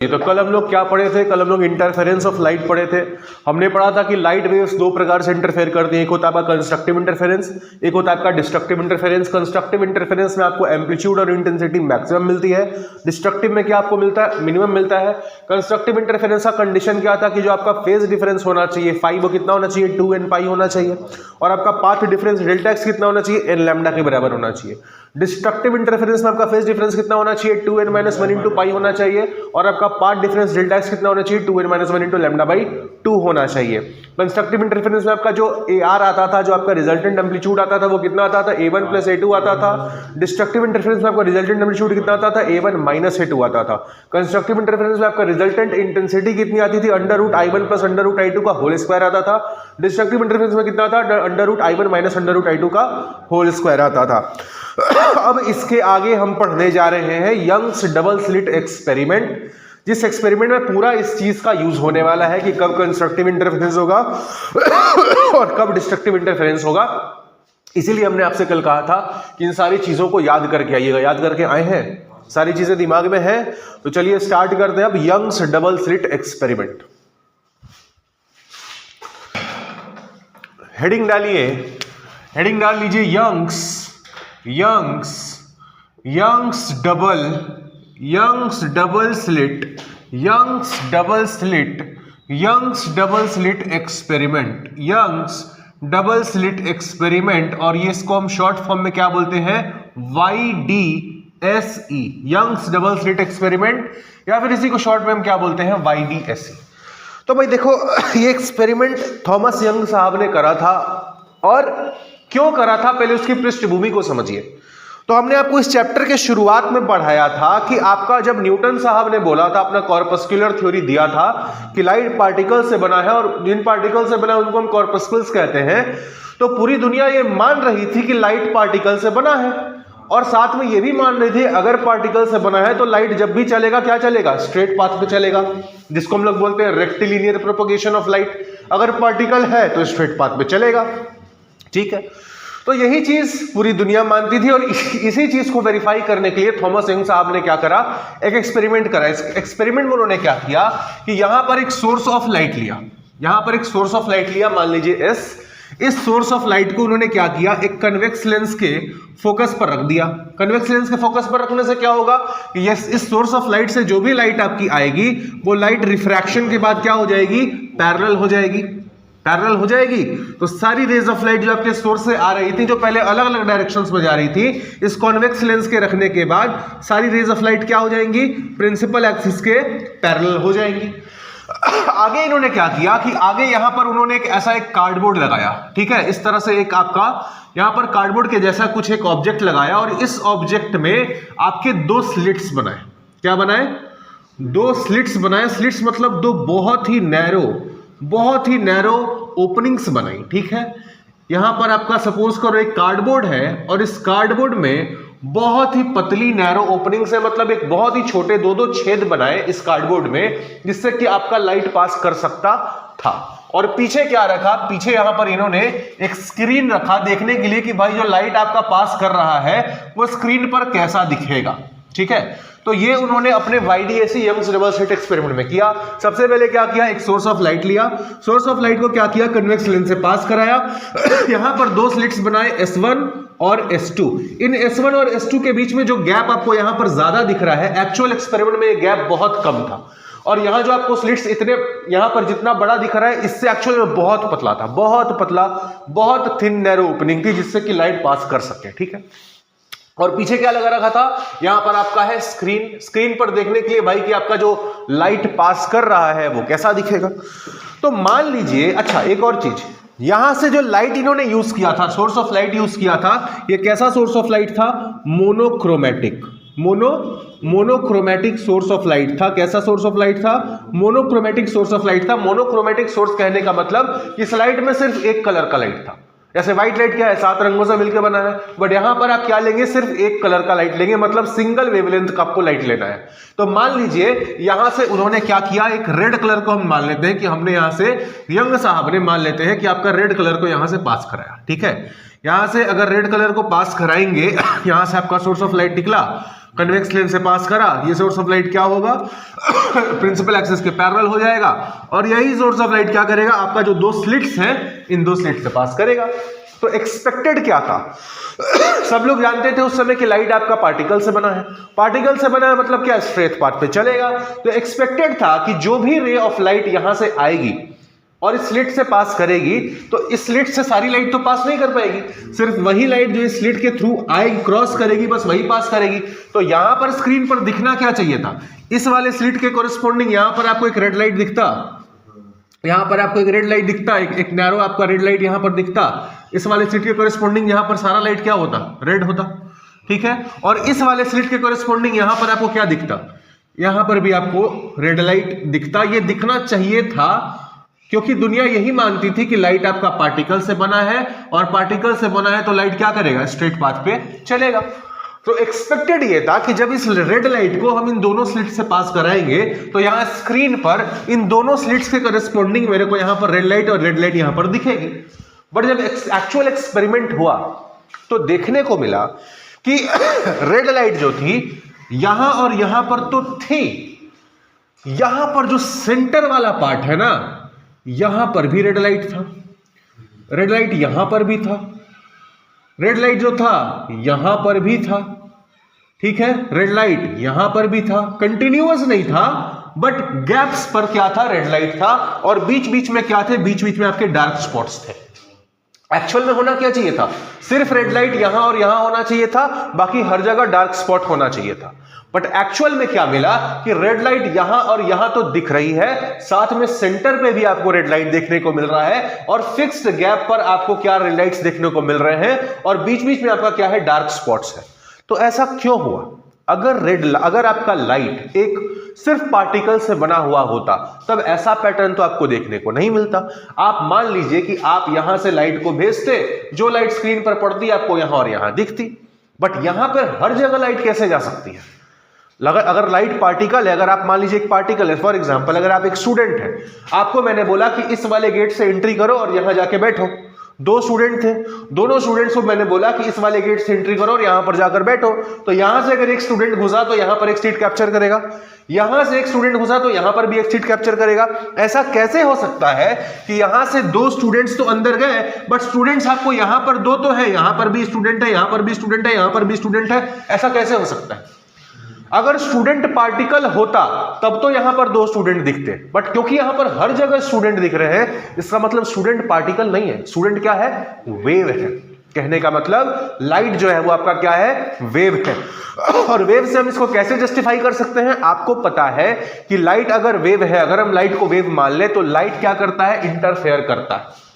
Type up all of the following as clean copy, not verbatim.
ये तो कल हम लोग क्या पढ़े थे, कल हम लोग इंटरफेरेंस ऑफ लाइट पढ़े थे। हमने पढ़ा था कि लाइट वेव्स दो प्रकार से इंटरफेयर करती हैं, एक होता है आपका कंस्ट्रक्टिव इंटरफेरेंस, एक होता है आपका डिस्ट्रक्टिव इंटरफेरेंस। कंस्ट्रक्टिव इंटरफेरेंस में आपको एम्पलीट्यूड और इंटेंसिटी मैक्सिमम मिलती है, डिस्ट्रक्टिव में क्या आपको मिलता है, मिनिमम मिलता है। कंस्ट्रक्टिव इंटरफेरेंस का कंडीशन क्या था कि जो आपका फेज डिफरेंस होना चाहिए फाई वो कितना होना चाहिए, 2n पाई होना चाहिए, और आपका पाथ डिफरेंस डेल्टा एक्स कितना होना चाहिए, n लैम्डा के बराबर होना चाहिए। डिस्ट्रक्टिव इंटरफेरेंस में आपका फेज डिफरेंस कितना होना चाहिए, 2n - 1 इंटू पाई होना चाहिए, और आपका पाथ डिफरेंस डेल्टा एक्स कितना होना चाहिए, 2n - 1 इंटू लैम्डा बाई 2 होना चाहिए। कंस्ट्रक्टिव इंटरफेरेंस में आपका जो AR आता था, जो आपका रिजल्टेंट एम्पलीट्यूड आता था वो कितना आता था, A1 + A2 आता था। डिस्ट्रक्टिव इंटरफेरेंस में आपका रिजल्टेंट एम्पलीट्यूड कितना आता था, A1 - A2 आता था। कंस्ट्रक्टिव इंटरफेरेंस में आपका रिजल्टेंट इंटेंसिटी कितनी आती थी, √I1 + √I2 का होल स्क्वायर आता था। डिस्ट्रक्टिव इंटरफेरेंस में कितना था, √I1 - √I2 का होल स्क्वायर आता था। अब इसके आगे हम पढ़ने जा रहे हैं यंग्स डबल स्लिट एक्सपेरिमेंट, जिस एक्सपेरिमेंट में पूरा इस चीज का यूज होने वाला है कि कब कंस्ट्रक्टिव इंटरफेरेंस होगा और कब डिस्ट्रक्टिव इंटरफेरेंस होगा। इसीलिए हमने आपसे कल कहा था कि इन सारी चीजों को याद करके आइएगा। याद करके आए हैं, सारी चीजें दिमाग में हैं? तो चलिए स्टार्ट करते हैं अब Young's double slit experiment. Heading डालिए, हेडिंग डाल लीजिए यंग्स डबल स्लिट एक्सपेरिमेंट, और ये इसको हम शॉर्ट फॉर्म में क्या बोलते हैं, YDSE, Young's double slit experiment, या फिर इसी को शॉर्ट में हम क्या बोलते हैं, YDSE। तो भाई देखो, ये एक्सपेरिमेंट थॉमस यंग साहब ने करा था, और क्यों करा था पहले उसकी पृष्ठभूमि को समझिए। तो हमने आपको इस चैप्टर के शुरुआत में पढ़ाया था कि आपका जब न्यूटन साहब ने बोला था, अपना कॉर्पस्कुलर थ्योरी दिया था कि लाइट पार्टिकल से बना है, और जिन पार्टिकल से बना है उनको हम कॉर्पस्कुल्स कहते हैं, तो पूरी दुनिया ये मान रही थी कि लाइट पार्टिकल से बना है, और साथ में ये भी मान रही थी अगर पार्टिकल से बना है तो लाइट जब भी चलेगा क्या चलेगा, स्ट्रेट पाथ पे चलेगा, जिसको हम लोग बोलते हैं रेक्टिलिनियर प्रोपगेशन ऑफ लाइट। अगर पार्टिकल है तो स्ट्रेट पाथ पे चलेगा, ठीक है। तो यही चीज पूरी दुनिया मानती थी, और इसी चीज को वेरीफाई करने के लिए थॉमस यंग साहब ने क्या करा, एक एक्सपेरिमेंट करा। इस एक्सपेरिमेंट में उन्होंने क्या किया कि यहां पर एक सोर्स ऑफ लाइट लिया, मान लीजिए S। इस सोर्स ऑफ लाइट को उन्होंने क्या किया, एक कन्वेक्स लेंस के फोकस पर रख दिया। कन्वेक्स लेंस के फोकस पर रखने से क्या होगा कि इस सोर्स ऑफ लाइट से जो भी लाइट आपकी आएगी वो लाइट रिफ्रैक्शन के बाद क्या हो जाएगी, पैरेलल हो जाएगी। तो सारी रेज ऑफ लाइट जो आपके सोर्स से आ रही थी, जो पहले अलग अलग डायरेक्शंस में जा रही थी, इस कॉन्वेक्स लेंस के रखने के बाद सारी रेज ऑफ लाइट क्या हो जाएंगी, प्रिंसिपल एक्सिस के पैरेलल हो जाएंगी। आगे इन्होंने क्या किया कि आगे यहां पर उन्होंने एक कार्डबोर्ड लगाया, ठीक है, इस तरह से एक आपका यहां पर कार्डबोर्ड के जैसा कुछ एक ऑब्जेक्ट लगाया, और इस ऑब्जेक्ट में आपके 2 स्लिट्स बनाए। क्या बनाए, 2 स्लिट्स बनाए। स्लिट्स मतलब 2 बहुत ही नैरो ओपनिंग्स बनाई, ठीक है। यहां पर आपका सपोज करो एक कार्डबोर्ड है, और इस कार्डबोर्ड में बहुत ही पतली नैरो ओपनिंग्स है, मतलब एक बहुत ही छोटे 2-2 छेद बनाए इस कार्डबोर्ड में, जिससे कि आपका लाइट पास कर सकता था। और पीछे क्या रखा, पीछे यहां पर इन्होंने एक स्क्रीन रखा देखने के लिए कि भाई जो लाइट आपका पास कर रहा है वो स्क्रीन पर कैसा दिखेगा, ठीक है। तो ये उन्होंने अपने YDSE Young's double slit experiment में किया। सबसे पहले क्या किया, एक सोर्स ऑफ लाइट लिया, सोर्स ऑफ लाइट को क्या किया, कन्वेक्स लेंस से पास कराया। यहां पर 2 स्लिट्स बनाए, S1 और S2। इन S1 और S2 के बीच में जो गैप आपको यहां पर ज्यादा दिख रहा है, एक्चुअल एक्सपेरिमेंट में ये गैप बहुत कम था, और यहां जो आपको स्लिट्स इतने यहां पर जितना बड़ा दिख रहा है, इससे एक्चुअल में बहुत पतला था, बहुत थिन नैरो ओपनिंग थी, जिससे कि लाइट पास कर सके, ठीक है। और पीछे क्या लगा रखा था, यहां पर आपका है स्क्रीन पर देखने के लिए भाई कि आपका जो लाइट पास कर रहा है वो कैसा दिखेगा। तो मान लीजिए, अच्छा एक और चीज, यहां से जो लाइट इन्होंने यूज किया था, सोर्स ऑफ लाइट यूज किया था, ये कैसा सोर्स ऑफ लाइट था, मोनोक्रोमैटिक सोर्स ऑफ लाइट था। कैसा सोर्स ऑफ लाइट था, मोनोक्रोमैटिक सोर्स ऑफ लाइट था। मोनोक्रोमैटिक सोर्स कहने का मतलब इस लाइट में सिर्फ एक कलर का लाइट था। जैसे व्हाइट लाइट क्या है, 7 रंगों से मिलकर बना है, बट यहां पर आप क्या लेंगे, सिर्फ एक कलर का लाइट लेंगे, मतलब सिंगल वेवलेंथ का आपको लाइट लेना है। तो मान लीजिए यहां से उन्होंने क्या किया, एक रेड कलर को हम मान लेते हैं कि हमने यहां से, यंग साहब ने मान लेते हैं कि आपका रेड कलर को यहां से पास कराया, ठीक है। यहां से अगर रेड कलर को पास कराएंगे, यहां से आपका सोर्स ऑफ लाइट निकला, कन्वेक्स लेंस से पास करा, ये सोर्स ऑफ लाइट क्या होगा, प्रिंसिपल एक्सिस के पैरेलल हो जाएगा, और यही सोर्स ऑफ लाइट क्या करेगा, आपका जो दो स्लिट्स हैं इन दो स्लिट्स से पास करेगा। तो एक्सपेक्टेड क्या था, सब लोग जानते थे उस समय कि लाइट आपका पार्टिकल से बना है, पार्टिकल से बना है मतलब क्या, स्ट्रेट पाथ पे चलेगा। तो एक्सपेक्टेड था कि जो भी रे ऑफ लाइट यहां से आएगी और इस स्लिट से पास करेगी, तो इस स्लिट से सारी लाइट तो पास नहीं कर पाएगी, सिर्फ वही लाइट जो इस स्लिट के थ्रू आएगी, क्रॉस करेगी, बस वही पास करेगी। तो यहां पर स्क्रीन पर दिखना क्या चाहिए था, इस वाले स्लिट के कोरिस्पोंडिंग यहां पर आपको एक रेड लाइट दिखता, यहां पर आपको एक रेड लाइट दिखता, एक नैरो आपका रेड लाइट यहां पर दिखता, इस वाले स्लिट के कोरिस्पोंडिंग यहां पर सारा लाइट क्या होता, रेड होता, ठीक है। और इस वाले स्लिट के कोरिस्पोंडिंग यहां पर आपको क्या दिखता, यहां पर भी आपको रेड लाइट दिखता। ये दिखना चाहिए था क्योंकि दुनिया यही मानती थी कि लाइट आपका पार्टिकल से बना है, और पार्टिकल से बना है तो लाइट क्या करेगा, स्ट्रेट पाथ पे चलेगा। तो एक्सपेक्टेड ये था कि जब इस रेड लाइट को हम इन दोनों स्लिट्स से पास कराएंगे, तो यहां स्क्रीन पर इन दोनों स्लिट्स के करस्पॉन्डिंग मेरे को यहां पर रेड लाइट और रेड लाइट यहां पर दिखेगी। बट जब एक्चुअल एक्सपेरिमेंट हुआ तो देखने को मिला कि रेड लाइट जो थी यहां और यहां पर तो थी, यहां पर जो सेंटर वाला पार्ट है ना, यहां पर भी रेड लाइट था, रेड लाइट यहां पर भी था, रेड लाइट जो था यहां पर भी था, ठीक है, रेड लाइट यहां पर भी था, कंटिन्यूअस नहीं था, बट गैप्स पर क्या था, रेड लाइट था, और बीच बीच में क्या थे, बीच बीच में आपके डार्क स्पॉट्स थे। एक्चुअल में होना क्या चाहिए था, सिर्फ रेड लाइट यहां और यहां होना चाहिए था, बाकी हर जगह डार्क स्पॉट होना चाहिए था। बट एक्चुअल में क्या मिला कि रेड लाइट यहां और यहां तो दिख रही है, साथ में सेंटर पे भी आपको रेड लाइट देखने को मिल रहा है, और फिक्स्ड गैप पर आपको क्या रेड लाइट्स देखने को मिल रहे हैं, और बीच बीच में आपका क्या है, डार्क स्पॉट्स है। तो ऐसा क्यों हुआ, अगर आपका लाइट एक सिर्फ पार्टिकल से बना हुआ होता तब ऐसा पैटर्न तो आपको देखने को नहीं मिलता। आप मान लीजिए कि आप यहां से लाइट को भेजते, जो लाइट स्क्रीन पर पड़ती आपको यहां और यहां दिखती, बट यहां पर हर जगह लाइट कैसे जा सकती है, अगर लाइट पार्टिकल है, अगर आप मान लीजिए एक पार्टिकल है, फॉर एग्जांपल अगर आप एक स्टूडेंट हैं, आपको मैंने बोला कि इस वाले गेट से एंट्री करो और यहां जाके बैठो, दो स्टूडेंट थे, दोनों स्टूडेंट्स को मैंने बोला कि इस वाले गेट से एंट्री करो और यहां पर जाकर बैठो, तो यहां से अगर एक स्टूडेंट घुसा तो यहां पर एक सीट कैप्चर करेगा, यहां से एक स्टूडेंट घुसा तो यहां पर भी एक सीट कैप्चर करेगा। ऐसा कैसे हो सकता है कि यहां से दो स्टूडेंट्स तो अंदर गए, बट स्टूडेंट्स आपको यहां पर दो तो है, यहां पर भी स्टूडेंट है, यहां पर भी स्टूडेंट है, यहां पर भी स्टूडेंट है, ऐसा कैसे हो सकता है। अगर स्टूडेंट पार्टिकल होता तब तो यहां पर दो स्टूडेंट दिखते, बट क्योंकि यहां पर हर जगह स्टूडेंट दिख रहे हैं, इसका मतलब स्टूडेंट पार्टिकल नहीं है, स्टूडेंट क्या है, वेव है। कहने का मतलब लाइट जो है वो आपका क्या है, वेव है। और वेव से हम इसको कैसे जस्टिफाई कर सकते हैं, आपको पता है कि लाइट अगर वेव है, अगर हम लाइट को वेव मान ले तो लाइट क्या करता है, इंटरफेयर करता है।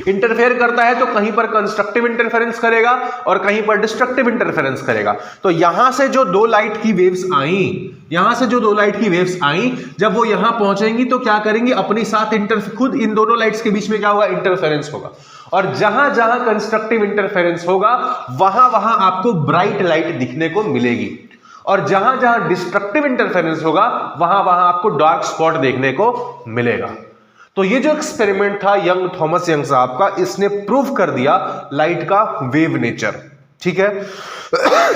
इंटरफेयर करता है तो कहीं पर कंस्ट्रक्टिव इंटरफेरेंस करेगा और कहीं पर डिस्ट्रक्टिव इंटरफेरेंस करेगा। तो यहां से जो दो लाइट की वेव्स आई, यहां से जो दो लाइट की वेव्स आई, जब वो यहां पहुंचेंगी तो क्या करेंगी, अपनी साथ खुद इन दोनों लाइट्स के बीच में क्या होगा, इंटरफेरेंस होगा, और जहां जहां कंस्ट्रक्टिव इंटरफेरेंस होगा वहां वहां आपको ब्राइट लाइट दिखने को मिलेगी, और जहां जहां डिस्ट्रक्टिव इंटरफेरेंस होगा वहां वहां आपको डार्क स्पॉट देखने को मिलेगा। तो ये जो एक्सपेरिमेंट था थॉमस यंग साहब का, इसने प्रूव कर दिया लाइट का वेव नेचर। ठीक है,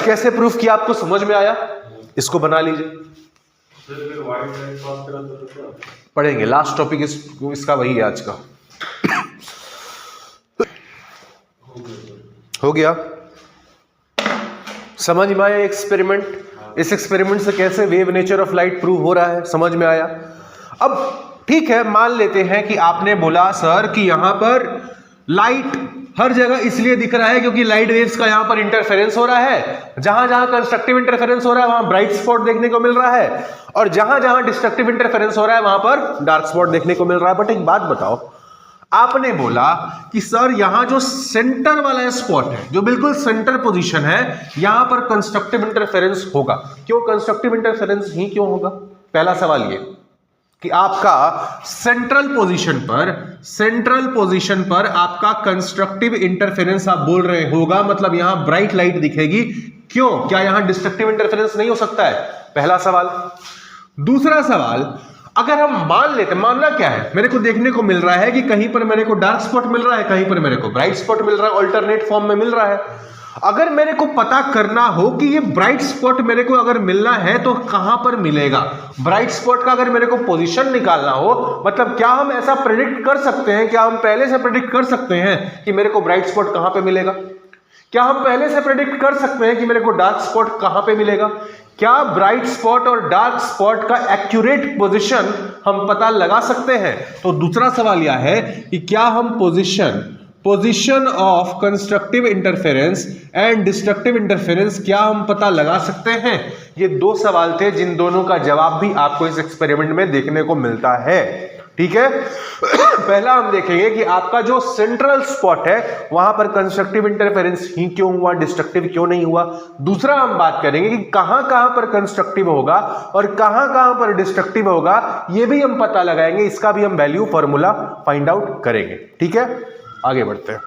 कैसे प्रूव किया आपको समझ में आया, इसको बना लीजिए, पढ़ेंगे लास्ट टॉपिक इसका वही है आज का। हो गया, समझ में आया एक्सपेरिमेंट, इस एक्सपेरिमेंट से कैसे wave nature of light prove हो रहा है, समझ में आया। अब ठीक है, मान लेते हैं कि आपने बोला सर कि यहां पर लाइट हर जगह इसलिए दिख रहा है क्योंकि लाइट वेव्स का यहां पर इंटरफेरेंस हो रहा है, जहां जहां कंस्ट्रक्टिव इंटरफेरेंस हो रहा है वहां ब्राइट स्पॉट देखने को मिल रहा है, और जहां जहां डिस्ट्रक्टिव इंटरफेरेंस हो रहा है वहां पर डार्क स्पॉट देखने को मिल रहा है। बट एक बात बताओ, आपने बोला कि सर यहां जो सेंटर वाला स्पॉट है, जो बिल्कुल सेंटर पोजीशन है, यहां पर कंस्ट्रक्टिव इंटरफेरेंस होगा। क्यों कंस्ट्रक्टिव इंटरफेरेंस ही क्यों होगा, पहला सवाल ये कि आपका सेंट्रल पोजीशन पर आपका कंस्ट्रक्टिव इंटरफेरेंस आप बोल रहे होगा, मतलब यहां ब्राइट लाइट दिखेगी। क्यों, क्या यहां डिस्ट्रक्टिव इंटरफेरेंस नहीं हो सकता है, पहला सवाल। दूसरा सवाल, अगर हम मान लेते, मानना क्या है, मेरे को देखने को मिल रहा है कि कहीं पर मेरे को डार्क स्पॉट मिल रहा है, कहीं पर मेरे को ब्राइट स्पॉट मिल रहा है, अल्टरनेट फॉर्म में मिल रहा है। अगर मेरे को पता करना हो कि ये ब्राइट स्पॉट मेरे को अगर मिलना है तो कहां पर मिलेगा, ब्राइट स्पॉट का अगर मेरे को पोजीशन निकालना हो, मतलब क्या हम ऐसा प्रेडिक्ट कर सकते हैं, क्या हम पहले से प्रेडिक्ट कर सकते हैं कि मेरे को ब्राइट स्पॉट कहां पे मिलेगा? क्या हम पहले से प्रेडिक्ट कर सकते हैं कि मेरे को डार्क स्पॉट कहां पे मिलेगा? क्या ब्राइट स्पॉट और डार्क स्पॉट का एक्यूरेट पोजीशन हम पता लगा सकते हैं? तो दूसरा सवाल यह है कि क्या हम position of constructive interference and destructive interference क्या हम पता लगा सकते हैं? ये दो सवाल थे जिन दोनों का जवाब भी आपको इस एक्सपेरिमेंट में देखने को मिलता है। ठीक है, पहला हम देखेंगे कि आपका जो सेंट्रल स्पॉट है वहां पर कंस्ट्रक्टिव इंटरफेरेंस ही क्यों हुआ, डिस्ट्रक्टिव क्यों नहीं हुआ। दूसरा हम बात करेंगे कि कहां कहां पर कंस्ट्रक्टिव होगा और कहां कहां पर डिस्ट्रक्टिव होगा, ये भी हम पता लगाएंगे, इसका भी हम वैल्यू फॉर्मूला फाइंड आउट करेंगे। ठीक है, आगे बढ़ते हैं।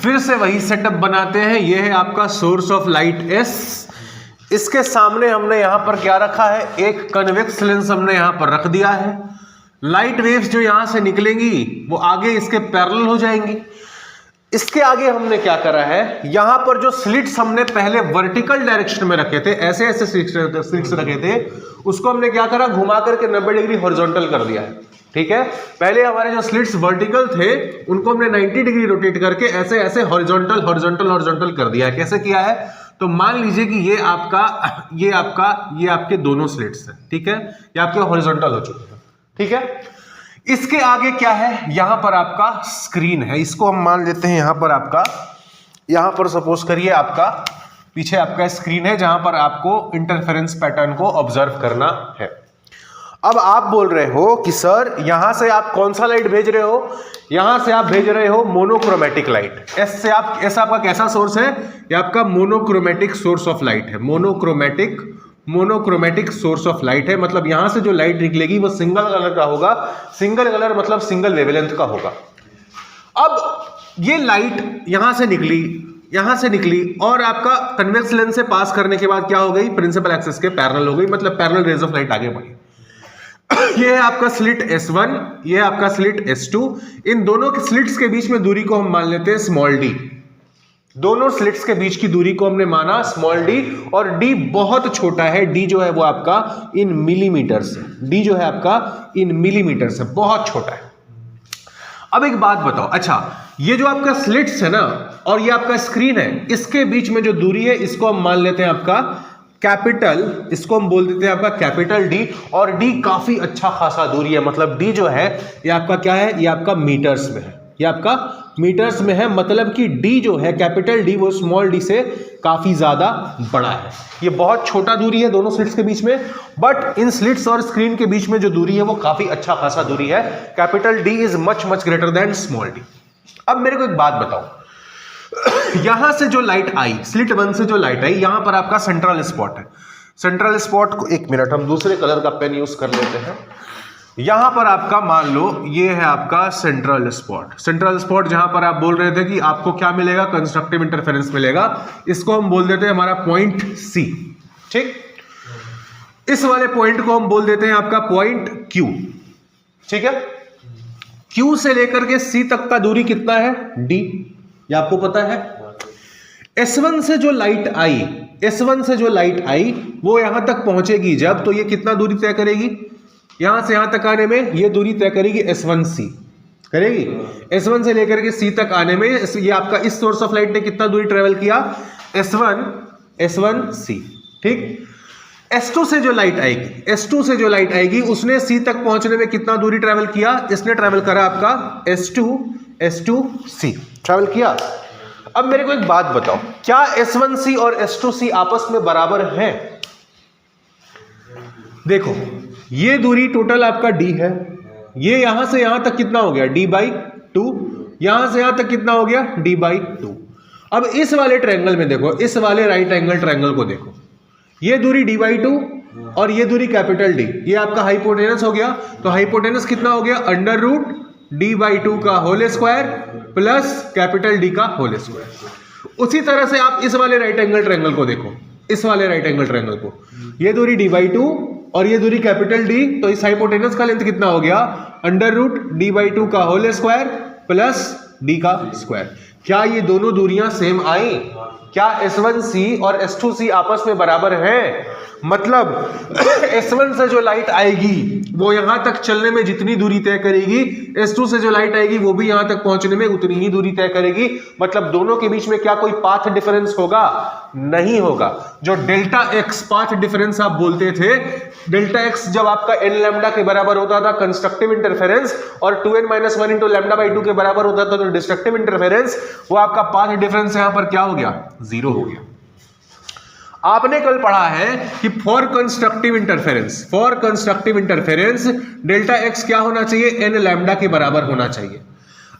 फिर से वही सेटअप बनाते हैं। यह है आपका सोर्स ऑफ लाइट एस, इसके सामने हमने यहां पर क्या रखा है, एक कन्वेक्स लेंस हमने यहां पर रख दिया है। लाइट वेव्स जो यहां से निकलेंगी वो आगे इसके पैरेलल हो जाएंगी। इसके आगे हमने क्या करा है, यहां पर जो स्लिट्स हमने पहले वर्टिकल डायरेक्शन में रखे थे, ऐसे ऐसे स्लिट्स रखे थे, उसको हमने क्या करा, घुमा करके 90 डिग्री हॉरिजॉन्टल कर दिया है। ठीक है, पहले हमारे जो स्लिट्स वर्टिकल थे उनको हमने 90 डिग्री रोटेट करके ऐसे ऐसे हॉरिजॉन्टल हॉरिजॉन्टल हॉरिजॉन्टल कर दिया है। कैसे किया है, तो मान लीजिए कि ये आपके दोनों स्लिट्स हैं। ठीक है, ये आपके हॉरिजॉन्टल हो चुके हैं। ठीक है, इसके आगे क्या है, यहां पर आपका स्क्रीन है, इसको हम मान लेते हैं यहां पर आपका, यहां पर सपोज करिए आपका पीछे आपका स्क्रीन है जहां पर आपको इंटरफेरेंस पैटर्न को ऑब्जर्व करना है। अब आप बोल रहे हो कि सर यहां से आप कौन सा लाइट भेज रहे हो, यहां से आप भेज रहे हो मोनोक्रोमेटिक लाइट। एस से आपका कैसा सोर्स है, ये आपका मोनोक्रोमेटिक सोर्स ऑफ लाइट है, मोनोक्रोमेटिक सोर्स ऑफ लाइट है। मतलब यहां से जो लाइट निकलेगी वो सिंगल कलर का होगा, सिंगल कलर मतलब सिंगल वेवलेंथ का होगा। अब ये लाइट यहां से निकली और आपका कन्वेक्स लेंस से पास करने के बाद क्या हो गई, प्रिंसिपल एक्सिस के पैरेलल हो गई, मतलब पैरेलल रेज ऑफ लाइट आगे बढ़ी। ये है आपका स्लिट S1, ये है आपका स्लिट S2। इन दोनों के स्लिट्स के बीच में दूरी को हम मान लेते हैं स्मॉल d। दोनों स्लिट्स के बीच की दूरी को हमने माना स्मॉल d, और d बहुत छोटा है, d जो है वो आपका इन मिलीमीटर से, d जो है आपका इन मिलीमीटर से बहुत छोटा है। अब एक बात बताओ, अच्छा ये जो आपका स्लिट्स है ना और ये आपका स्क्रीन है, इसके बीच में जो दूरी है इसको हम मान लेते हैं आपका कैपिटल, इसको हम बोल देते हैं आपका कैपिटल D, और D काफी अच्छा खासा दूरी है। मतलब D जो है ये आपका क्या है, ये आपका मीटर्स में है, ये आपका मीटर्स में है। मतलब कि D जो है कैपिटल D वो स्मॉल d से काफी ज्यादा बड़ा है। ये बहुत छोटा दूरी है दोनों स्लिट्स के बीच में, बट इन स्लिट्स और स्क्रीन के बीच में जो दूरी है वो काफी अच्छा खासा दूरी है। Capital D is much greater than small d। अब मेरे को एक बात बताओ, यहां से जो लाइट आई, स्लिट 1 से जो लाइट आई, यहां पर आपका सेंट्रल स्पॉट है। सेंट्रल स्पॉट को, एक मिनट हम दूसरे कलर का पेन यूज कर लेते हैं। यहां पर आपका मान लो ये है आपका सेंट्रल स्पॉट जहां पर आप बोल रहे थे कि आपको क्या मिलेगा, कंस्ट्रक्टिव इंटरफेरेंस मिलेगा। इसको हम बोल देते हैं हमारा पॉइंट C। ठीक, इस वाले पॉइंट को हम बोल देते हैं आपका पॉइंट Q। ठीक है, Q से लेकर के C तक का दूरी कितना है, D, ये आपको पता है। S1 से जो लाइट आई वो यहां तक पहुंचेगी जब, तो ये कितना दूरी तय करेगी, यहां से यहां तक आने में ये दूरी तय करेगी S1C करेगी। S1 से लेकर के C तक आने में ये आपका इस सोर्स ऑफ लाइट ने कितना दूरी ट्रेवल किया, S1C। ठीक, S2 से जो लाइट आएगी उसने C तक पहुंचने में कितना दूरी ट्रेवल किया, इसने ट्रेवल करा आपका S2C ट्रेवल किया। अब मेरे को एक बात बताओ, क्या S1C और S2C आपस में बराबर हैं? देखो ये दूरी टोटल आपका D है, ये यहां से यहां तक कितना हो गया, D/2, यहां से यहां तक कितना हो गया, D/2। अब इस वाले ट्रायंगल में देखो, इस वाले राइट एंगल ट्रायंगल को देखो, ये दूरी D/2 और ये दूरी कैपिटल D, ये आपका हाइपोटेनस हो गया। तो हाइपोटेनस कितना हो गया, √D/2 का whole square plus capital D का होल स्क्वायर। उसी तरह से आप इस वाले राइट एंगल ट्रायंगल को देखो, इस वाले राइट एंगल ट्रायंगल को, ये दूरी D/2 और ये दूरी कैपिटल D, तो इस हाइपोटेनस का लेंथ कितना हो गया, √D/2 का होल स्क्वायर प्लस डी का स्क्वायर। क्या ये दोनों दूरियां सेम आई? क्या S1c और S2c आपस में बराबर हैं? मतलब S1 से जो लाइट आएगी वो यहां तक चलने में जितनी दूरी तय करेगी, S2 से जो लाइट आएगी वो भी यहां तक पहुंचने में उतनी ही दूरी तय करेगी। मतलब दोनों के बीच में क्या कोई पाथ डिफरेंस होगा? नहीं होगा। जो डेल्टा एक्स पाथ डिफरेंस आप बोलते थे, डेल्टा एक्स जब आपका n लैम्डा के बराबर होता था कंस्ट्रक्टिव इंटरफेरेंस और 2n-1 इंटू लैम्डा बाई 2 के बराबर होता था तो डिस्ट्रक्टिव इंटरफेरेंस, वो आपका पाथ डिफरेंस यहां पर क्या हो गया? 0 हो गया। आपने कल पढ़ा है कि for constructive interference delta x क्या होना चाहिए? n लैम्डा के बराबर होना चाहिए।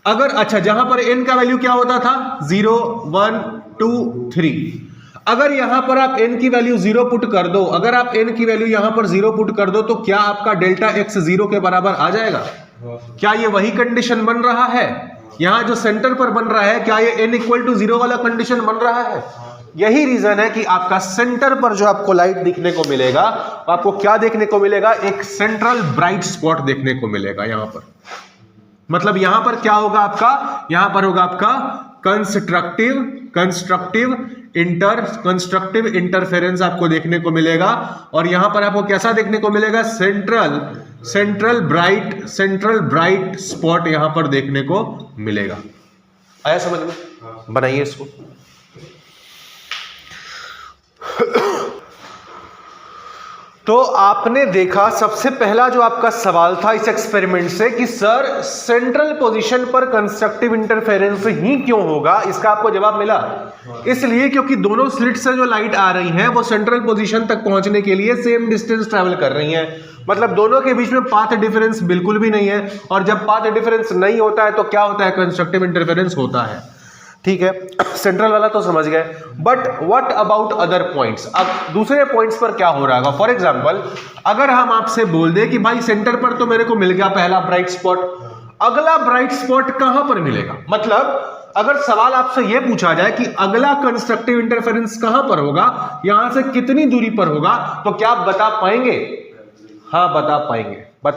अगर अच्छा जहां पर n का वैल्यू क्या होता था? 0 1 2 3। अगर यहां पर आप n की वैल्यू 0 पुट कर दो, अगर आप n की वैल्यू यहां पर 0 पुट कर दो तो क्या आपका डेल्टा एक्स 0 के बराबर आ जाएगा? क्या ये वही कंडीशन बन रहा है? यहां जो सेंटर पर बन रहा है, क्या ये n इक्वल टू 0 वाला कंडीशन बन रहा है? यही रीजन है कि आपका सेंटर पर जो आपको लाइट दिखने को मिलेगा, आपको क्या देखने को मिलेगा? एक सेंट्रल ब्राइट स्पॉट देखने को मिलेगा यहां पर। मतलब यहां पर क्या होगा आपका? यहां पर होगा आपका कंस्ट्रक्टिव इंटरफेरेंस आपको देखने को मिलेगा। और यहां पर आपको कैसा देखने को मिलेगा? सेंट्रल ब्राइट स्पॉट यहां पर देखने को मिलेगा। आया समझ में? बनाइए इसको। तो आपने देखा सबसे पहला जो आपका सवाल था इस एक्सपेरिमेंट से कि सर सेंट्रल पोजीशन पर कंस्ट्रक्टिव इंटरफेरेंस ही क्यों होगा? इसका आपको जवाब मिला इसलिए क्योंकि दोनों स्लिट से जो लाइट आ रही है वो सेंट्रल पोजीशन तक पहुंचने के लिए सेम डिस्टेंस ट्रैवल कर रही हैं। मतलब दोनों के बीच में पाथ डिफरेंस बिल्कुल भी नहीं है। और जब पाथ डिफरेंस नहीं होता है तो क्या होता है? कंस्ट्रक्टिव इंटरफेरेंस होता है। ठीक है, सेंट्रल वाला तो समझ गए। But what about other points? अब दूसरे पॉइंट्स पर क्या हो रहा है? फॉर एग्जांपल अगर हम आपसे बोल दें कि भाई सेंटर पर तो मेरे को मिल गया पहला ब्राइट स्पॉट, अगला ब्राइट स्पॉट कहां पर मिलेगा? मतलब अगर सवाल आपसे यह पूछा जाए कि अगला कंस्ट्रक्टिव इंटरफेरेंस कहां पर होगा, यहां से कितनी दूरी पर होगा, तो क्या आप बता पाएंगे? हाँ बता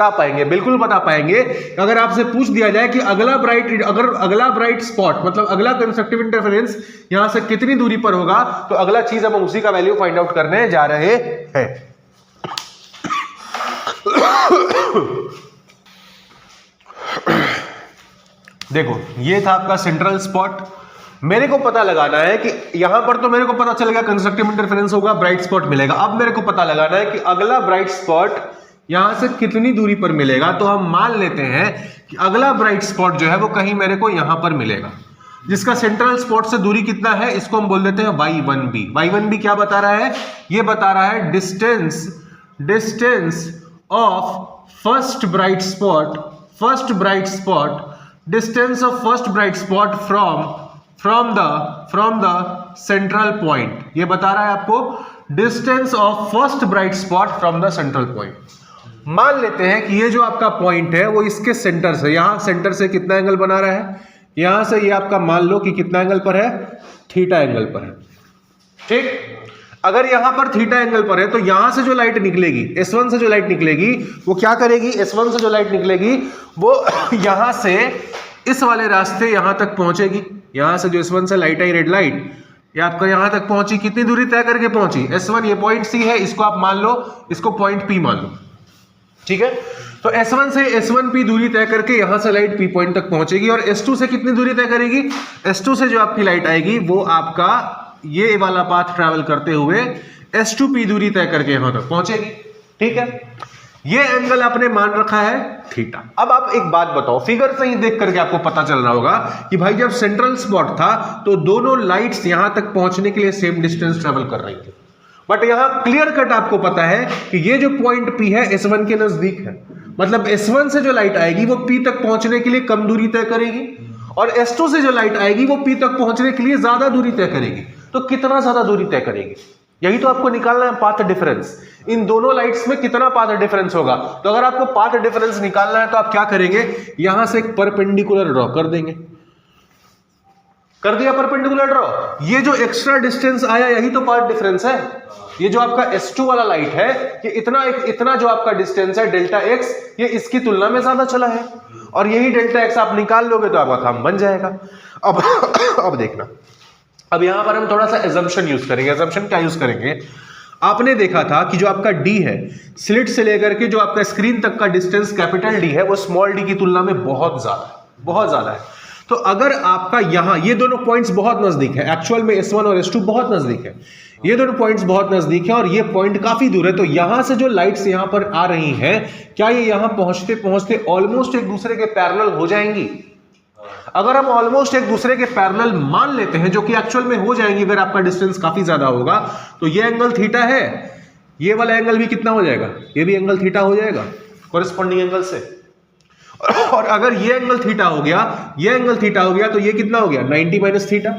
पाएंगे, बिल्कुल बता पाएंगे। अगर आपसे पूछ दिया जाए कि अगला ब्राइट स्पॉट मतलब अगला कंस्ट्रक्टिव इंटरफेरेंस यहां से कितनी दूरी पर होगा, तो अगला चीज हम उसी का वैल्यू फाइंड आउट करने जा रहे हैं। देखो ये था आपका सेंट्रल स्पॉट। मेरे को पता लगाना है कि यहां पर तो मेरे को पता चल गया कंस्ट्रक्टिव इंटरफेरेंस होगा, ब्राइट स्पॉट मिलेगा। अब मेरे को पता लगाना है कि अगला ब्राइट स्पॉट यहां से कितनी दूरी पर मिलेगा। तो हम मान लेते हैं कि अगला ब्राइट स्पॉट जो है वो कहीं मेरे को यहां पर मिलेगा, जिसका सेंट्रल स्पॉट से दूरी कितना है, इसको हम बोल देते हैं y1b। y1b क्या बता रहा है? ये बता रहा है distance of first bright spot from the central point. ये बता रहा है आपको distance of first bright spot from the central point. मान लेते हैं कि ये जो आपका पॉइंट है वो इसके सेंटर से, यहां सेंटर से कितना एंगल बना रहा है? यहां से ये आपका मान लो कि कितना एंगल पर है? थीटा एंगल पर है। ठीक, अगर यहां पर थीटा एंगल पर है तो यहां से जो लाइट निकलेगी, S1 से जो लाइट निकलेगी वो क्या करेगी? S1 से जो लाइट निकलेगी वो यहां से इस वाले रास्ते यहां तक पहुंचेगी। यहां से जो S1 से लाइट आई, रेड लाइट, ये आपका यहां तक पहुंची, कितनी दूरी तय करके पहुंची? S1 ये पॉइंट C है, इसको आप मान लो, इसको पॉइंट P मान लो। ठीक है, तो S1 से S1P दूरी तय करके यहां से लाइट P पॉइंट तक पहुंचेगी। और S2 से कितनी दूरी तय करेगी? S2 से जो आपकी लाइट आएगी वो आपका ये वाला पाथ ट्रैवल करते हुए S2P दूरी तय करके यहां तक पहुंचेगी। ठीक है, ये एंगल आपने मान रखा है थीटा। अब आप एक बात बताओ, फिगर से ही देख करके आपको पता चल रहा होगा कि भाई जब सेंट्रल स्पॉट था तो दोनों लाइट्स यहां तक पहुंचने के लिए सेम डिस्टेंस ट्रेवल कर रही थी। बट यहां क्लियर कट आपको पता है कि ये जो पॉइंट P है S1 के नजदीक है, मतलब S1 से जो लाइट आएगी वो P तक पहुंचने के लिए कम दूरी तय करेगी और S2 से जो लाइट आएगी वो P तक पहुंचने के लिए ज्यादा दूरी तय करेगी। तो कितना ज्यादा दूरी तय करेगी, यही तो आपको निकालना है, पाथ डिफरेंस। इन दोनों लाइट्स में कितना पाथ डिफरेंस होगा। तो अगर आपको पाथ डिफरेंस निकालना है तो आप क्या करेंगे? यहां से एक परपेंडिकुलर ड्रॉ कर देंगे। कर दिया परपेंडिकुलर ड्रॉ। ये जो एक्स्ट्रा डिस्टेंस आया यही तो पाथ डिफरेंस है। ये जो आपका S2 वाला लाइट है, ये इतना जो आपका डिस्टेंस है डेल्टा एक्स, ये इसकी तुलना में ज्यादा चला है, और यही डेल्टा एक्स आप निकाल लोगे तो आपका काम बन जाएगा। अब देखना, अब यहां पर हम थोड़ा सा एजम्पशन यूज करेंगे। एजम्पशन क्या यूज करेंगे? आपने देखा था कि जो आपका D है, स्लिट से लेकर के जो आपका स्क्रीन तक का डिस्टेंस कैपिटल D है, वो स्मॉल d की तुलना में बहुत ज्यादा है। तो अगर आपका यहां ये दोनों पॉइंट्स बहुत नजदीक है, एक्चुअल में S1 और S2 बहुत नजदीक है, ये दोनों पॉइंट्स बहुत नजदीक है और ये पॉइंट काफी दूर है, तो यहां से जो लाइट्स यहां पर आ रही हैं, क्या ये यहां पहुंचते पहुंचते ऑलमोस्ट एक दूसरे के पैरेलल हो जाएंगी? अगर हम ऑलमोस्ट एक दूसरे के पैरेलल मान लेते हैं, जो कि एक्चुअल में हो जाएंगी अगर आपका डिस्टेंस काफी ज्यादा होगा, तो ये एंगल थीटा है, ये वाला एंगल भी कितना हो जाएगा? ये भी एंगल थीटा हो जाएगा कॉरेस्पॉन्डिंग एंगल से। और अगर ये एंगल थीटा हो गया, ये एंगल थीटा हो गया, तो ये कितना हो गया? 90 माइनस थीटा।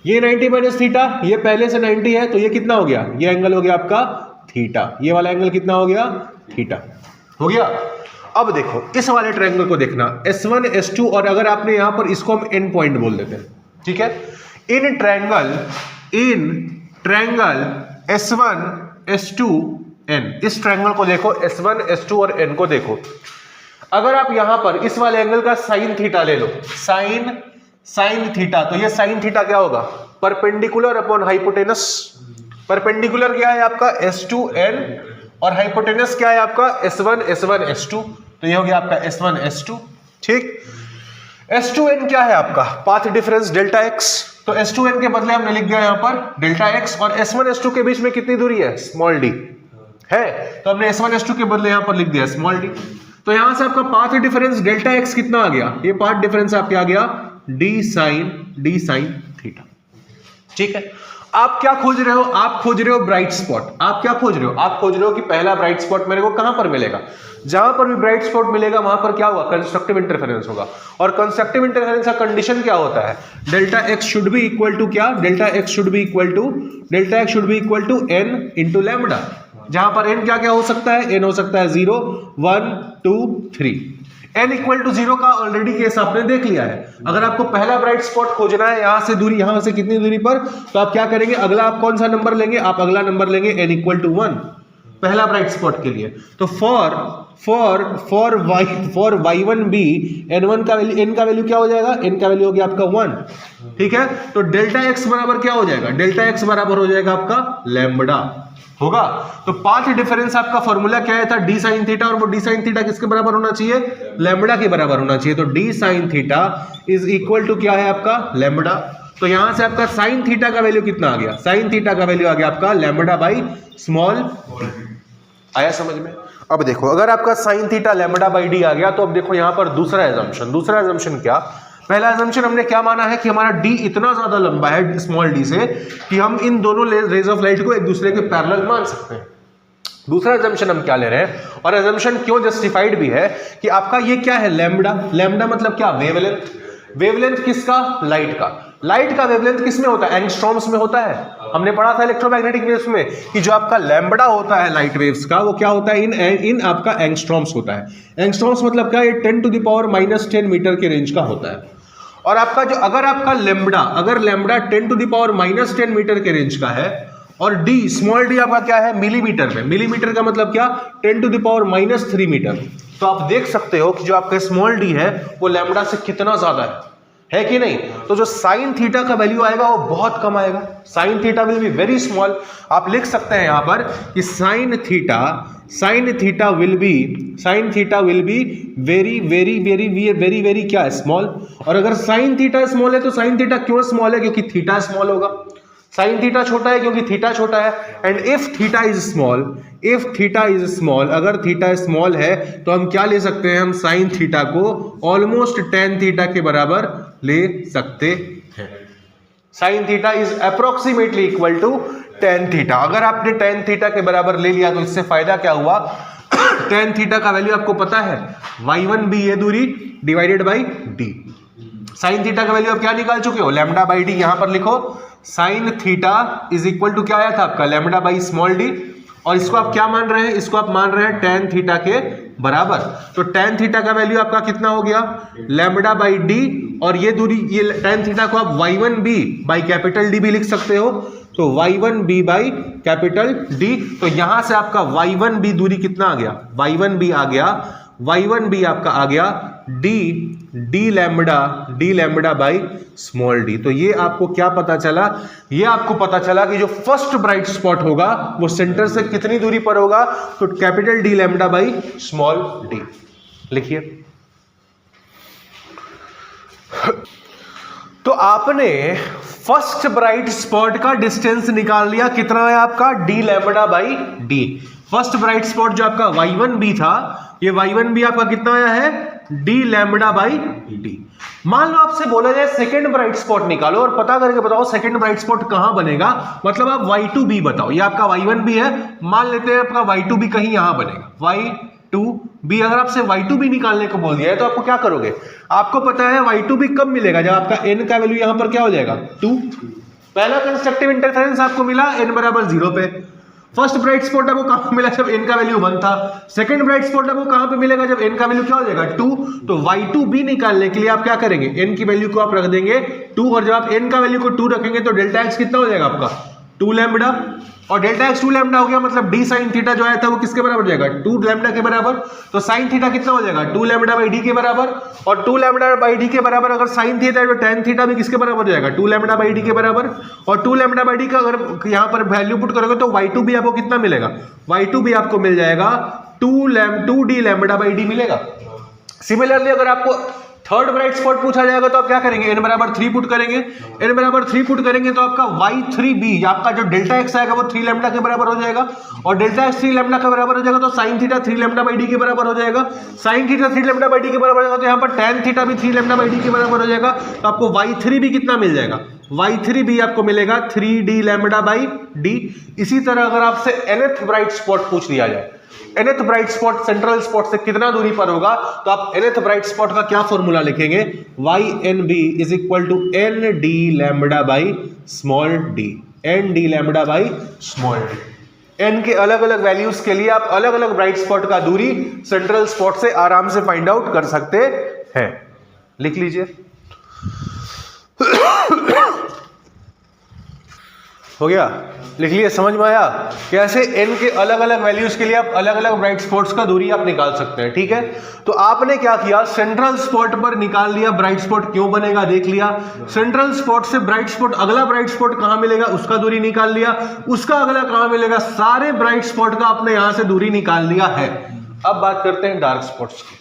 ये 90 माइनस थीटा, ये पहले से 90 है, तो ये कितना हो गया? ये एंगल हो गया आपका थीटा। ये वाला एंगल कितना हो गया? थीटा हो गया। अब देखो इस वाले ट्रायंगल को देखना, S1 S2, और अगर आपने यहां पर इसको हम एन पॉइंट बोल देते हैं, ठीक है? In triangle S1 S2 N, इस ट्रायंगल को देखो, S1 S2 और N को देखो। अगर आप यहां पर इस वाले एंगल का साइन थीटा ले लो, साइन थीटा, तो ये साइन थीटा क्या होगा? Perpendicular upon hypotenuse. परपेंडिकुलर क्या है आपका? S2N, और हाइपोटेनस क्या है आपका? S1 S2, तो ये हो गया आपका S1 S2, ठीक। S2N क्या है आपका? पाथ डिफरेंस डेल्टा एक्स, तो S2N के बदले हमने लिख दिया यहां पर डेल्टा एक्स, और S1 S2 के बीच में कितनी दूरी है? स्मॉल d है, तो हमने S1 S2 के बदले यहां पर लिख दिया स्मॉल d। तो यहां से आपका पाथ डिफरेंस डेल्टा एक्स कितना आ गया? ये पाथ डिफरेंस आपके आ गया d साइन थीटा, ठीक है। आप क्या खोज रहे हो? आप खोज रहे हो ब्राइट स्पॉट। आप क्या खोज रहे हो? आप खोज रहे हो कि पहला ब्राइट स्पॉट मेरे को कहां पर मिलेगा? जहां पर भी ब्राइट स्पॉट मिलेगा वहां पर क्या होगा? कंस्ट्रक्टिव इंटरफेरेंस होगा, और कंस्ट्रक्टिव इंटरफेरेंस का कंडीशन क्या होता है? Delta X should be equal to क्या? Delta X should be equal to n into lambda, जहां पर n क्या क्या हो सकता है? n हो सकता है 0, 1, 2, 3। n इक्वल टू 0 का ऑलरेडी केस आपने देख लिया है। अगर आपको पहला ब्राइट स्पॉट खोजना है, यहां से दूरी, यहां से कितनी दूरी पर, तो आप क्या करेंगे? अगला आप कौन सा नंबर लेंगे? आप अगला नंबर लेंगे n इक्वल टू 1 पहला ब्राइट स्पॉट के लिए। तो फॉर y1b n1 का वैल्यू, n का वैल्यू क्या हो जाएगा? n का वैल्यू हो गया आपका 1, ठीक है। तो डेल्टा x बराबर क्या हो जाएगा? डेल्टा x बराबर हो जाएगा आपका लैम्बडा होगा। तो पाथ डिफरेंस आपका फॉर्मूला क्या है था? d sin थीटा, और वो d sin थीटा किसके बराबर होना चाहिए? लैम्बडा के बराबर होना चाहिए। तो d sin theta is equal to क्या है आपका? लैम्बडा। तो यहां से आपका sin थीटा का वैल्यू कितना आ गया? sin थीटा का वैल्यू आ गया आपका लैम्बडा बाई स्मॉल d। आया समझ में? अब देखो, अगर आपका sin theta lambda by d आ गया, तो अब देखो यहां पर दूसरा एजम्पशन क्या? पहला एजम्पशन हमने क्या माना है कि हमारा d इतना ज्यादा लंबा है स्मॉल d से कि हम इन दोनों रेज ऑफ लाइट को एक दूसरे के पैरेलल मान सकते हैं। दूसरा एजम्पशन हम क्या ले रहे हैं, और एजम्पशन क्यों जस्टिफाइड भी है, कि आपका ये क्या है? लैम्बडा मतलब क्या? वेवलेंथ किसका? लाइट का वेवलेंथ किस में होता है? एंगस्ट्रॉम्स में होता है। हमने पढ़ा था इलेक्ट्रोमैग्नेटिक वेव्स में कि जो आपका लैम्बडा होता है लाइट वेव्स का, वो क्या होता है? इन आपका एंगस्ट्रॉम्स होता है। एंगस्ट्रॉम्स मतलब क्या? ये 10⁻⁻10 मीटर के रेंज का होता है। और आपका जो, अगर आपका लैम्बडा 10⁻10 मीटर के रेंज का है, और d स्मॉल d आपका क्या है? मिलीमीटर में। मिलीमीटर का मतलब क्या? 10⁻³ मीटर। तो आप देख सकते हो कि जो आपका स्मॉल d है वो लैम्बडा से कितना ज्यादा है कि नहीं? तो जो साइन थीटा का वैल्यू आएगा वो बहुत कम आएगा। Sine theta will be very small. आप लिख सकते हैं यहां पर कि sine theta will be very क्या? स्मॉल। और अगर साइन थीटा स्मॉल है, तो साइन थीटा क्यों स्मॉल है? क्योंकि थीटा स्मॉल होगा। साइन थीटा छोटा है क्योंकि थीटा छोटा है। And if theta is small, अगर थीटा स्मॉल है, तो हम क्या ले सकते हैं? हम साइन थीटा को ऑलमोस्ट टेन थीटा के बराबर ले सकते हैं। Sine theta is approximately equal to tan theta. अगर आपने टेन थीटा के बराबर ले लिया, तो इससे फायदा क्या हुआ? टेन थीटा का वैल्यू आपको पता है, y1b ये दूरी divided by d। Sine theta का वैल्यू आप क्या निकाल चुके हो? Lambda by d। यहां पर लिखो sine theta is equal to क्या आया था आपका? Lambda by small d। और इसको आप क्या मान रहे हैं? इसको आप मान रहे हैं टेन थीटा के बराबर, तो tan थीटा का वैल्यू आपका कितना हो गया, लैम्बडा बाई डी, और ये दूरी, ये tan थीटा को आप y1b बाई कैपिटल डी भी लिख सकते हो, तो y1b बाई कैपिटल डी, तो यहां से आपका y1b दूरी कितना आ गया, y1b आ गया, y1b आपका आ गया D lambda by small D. तो ये आपको क्या पता चला, ये आपको पता चला कि जो फर्स्ट ब्राइट स्पॉट होगा वो सेंटर से कितनी दूरी पर होगा, तो capital D lambda by small D. लिखिए, तो आपने फर्स्ट ब्राइट स्पॉट का डिस्टेंस निकाल लिया, कितना है आपका, D lambda by D. First bright spot जो आपका y1b था, ये y1b आपका कितना आया है, डी लैम्बडा बाई डी। मान लो आपसे बोला जाए सेकंड ब्राइट स्पॉट निकालो और पता करके बताओ सेकंड ब्राइट स्पॉट कहां बनेगा, मतलब आप y2b बताओ, ये आपका y1b है, मान लेते हैं आपका y2b कहीं यहां बनेगा, y2b। अगर आपसे y2b निकालने को बोल दिया है तो आपको क्या करोगे, आपको पता है y2b कब मिलेगा, जब आपका n का वैल्यू यहां पर क्या हो जाएगा 2। पहला कंस्ट्रक्टिव इंटरफेरेंस आपको मिला n बराबर 0 पे। फर्स्ट ब्राइट स्पॉट आपको कहां मिला, जब n का वैल्यू 1 था। सेकंड ब्राइट स्पॉट आपको कहां पे मिलेगा, जब n का वैल्यू क्या हो जाएगा 2। तो y2b निकालने के लिए आप क्या करेंगे, n की वैल्यू को आप रख देंगे 2, और जब आप n का वैल्यू को 2 रखेंगे तो डेल्टा x कितना हो जाएगा आपका 2 लैम्बडा, और डेल्टा x 2 लैम्बडा हो गया, मतलब d sin थीटा जो आया था वो किसके बराबर हो जाएगा, 2 लैम्बडा के बराबर। तो sin थीटा कितना हो जाएगा 2 लैम्बडा बाई डी के बराबर, और 2 लैम्बडा बाई डी के बराबर अगर sin थीटा है तो tan थीटा भी किसके बराबर हो जाएगा 2 लैम्बडा बाई डी के बराबर, और 2 लैम्बडा बाई डी का अगर यहां पर वैल्यू पुट करोगे तो y2b आपको कितना मिलेगा, y2b आपको मिल जाएगा 2 डी लैम्बडा बाई डी मिलेगा। सिमिलरली अगर आपको थर्ड ब्राइट स्पॉट पूछा जाएगा तो आप क्या करेंगे, n बराबर 3 पुट करेंगे, n बराबर 3 पुट करेंगे तो आपका y3b, आपका जो डेल्टा x आएगा वो 3 लैम्बडा के बराबर हो जाएगा, और डेल्टा x 3 लैम्बडा के बराबर हो जाएगा तो sin theta 3 lambda by D के बराबर हो जाएगा। sin थीटा 3 लैम्बा बाई डी के बराबर हो जाएगा तो यहाँ पर tan थीटा भी 3 लैम्बडा बाई डी के बराबर हो जाएगा, तो आपको y3b कितना मिल जाएगा, y3b आपको मिलेगा 3d लैम्बडा बाई डी। इसी तरह अगर आपसे nth ब्राइट स्पॉट पूछ लिया जाए, nth bright spot central spot से कितना दूरी पर होगा, तो आप nth ब्राइट स्पॉट का क्या फॉर्मूला लिखेंगे, ynb is equal to n D lambda by small d, n D lambda by small d. n के अलग अलग वैल्यूज के लिए आप अलग अलग ब्राइट स्पॉट का दूरी सेंट्रल स्पॉट से आराम से फाइंड आउट कर सकते हैं। लिख लीजिए, हो गया, लिख लिए, समझ में आया कैसे n के अलग अलग वैल्यूज के लिए आप अलग अलग ब्राइट स्पॉट्स का दूरी आप निकाल सकते हैं। ठीक है, तो आपने क्या किया, सेंट्रल स्पॉट पर निकाल लिया, ब्राइट स्पॉट क्यों बनेगा देख लिया, सेंट्रल स्पॉट से ब्राइट स्पॉट, अगला ब्राइट स्पॉट कहां मिलेगा उसका दूरी निकाल लिया, उसका अगला कहां मिलेगा, सारे ब्राइट स्पॉट का आपने यहां से दूरी निकाल लिया है। अब बात करते हैं डार्क स्पॉट्स की।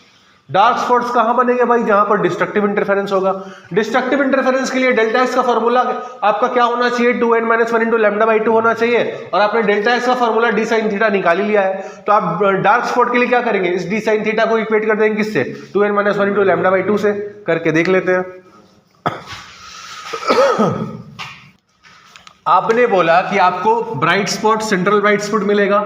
डार्क स्पॉट्स कहां बनेंगे भाई, जहां पर डिस्ट्रक्टिव इंटरफेरेंस होगा। डिस्ट्रक्टिव इंटरफेरेंस के लिए डेल्टा एक्स का फॉर्मूला आपका क्या होना चाहिए, 2n-1 इंटू लैम्बडा बाई 2 होना चाहिए, और आपने डेल्टा एक्स का फॉर्मूला डी साइन थीटा निकाल ही लिया है। तो आप डार्क स्पॉट के लिए क्या करेंगे, इस डी साइन थीटा को इक्वेट कर देंगे किससे, 2n-1 इंटू लैम्बडा बाई 2 से, करके देख लेते हैं। आपने बोला कि आपको bright spot, central bright spot मिलेगा,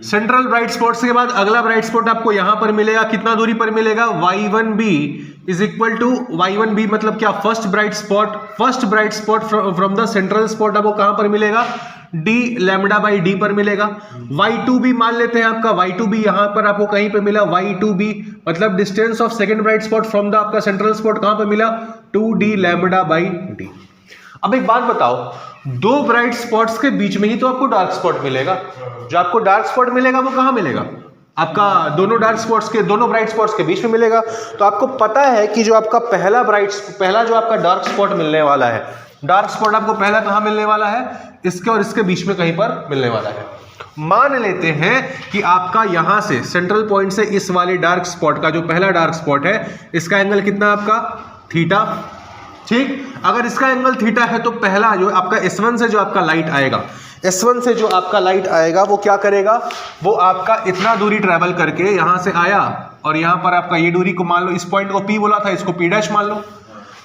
सेंट्रल ब्राइट स्पॉट के बाद अगला ब्राइट स्पॉट आपको यहां पर मिलेगा, कितना दूरी पर मिलेगा, y1b is equal to, y1b मतलब क्या, first bright spot from the central spot आपको कहां पर मिलेगा, डी लैम्बडा बाई डी पर मिलेगा। y2b मान लेते हैं आपका, y2b यहां पर आपको कहीं पे मिला, y2b मतलब distance of second bright spot from the आपका सेंट्रल स्पॉट कहां पर मिला, 2d लैम्बडा बाई डी। अब एक बात बताओ, दो ब्राइट स्पॉट्स के बीच में ही तो आपको डार्क स्पॉट मिलेगा, जो आपको डार्क स्पॉट मिलेगा वो कहां मिलेगा, आपका दोनों डार्क स्पॉट्स के, दोनों ब्राइट स्पॉट्स के बीच में मिलेगा। तो आपको पता है कि जो आपका पहला जो आपका डार्क स्पॉट मिलने वाला है, डार्क स्पॉट आपको पहला कहां मिलने वाला है, इसके और इसके बीच में कहीं पर मिलने वाला है। मान लेते हैं कि आपका यहां से सेंट्रल पॉइंट से इस वाले डार्क स्पॉट का जो पहला डार्क स्पॉट है, इसका एंगल कितना आपका थीटा, ठीक। अगर इसका एंगल थीटा है तो पहला जो आपका S1 से जो आपका लाइट आएगा, S1 से जो आपका लाइट आएगा वो क्या करेगा, वो आपका इतना दूरी ट्रेवल करके यहां से आया, और यहां पर आपका ये दूरी को मान लो, इस पॉइंट को P बोला था, इसको P डैश मान लो।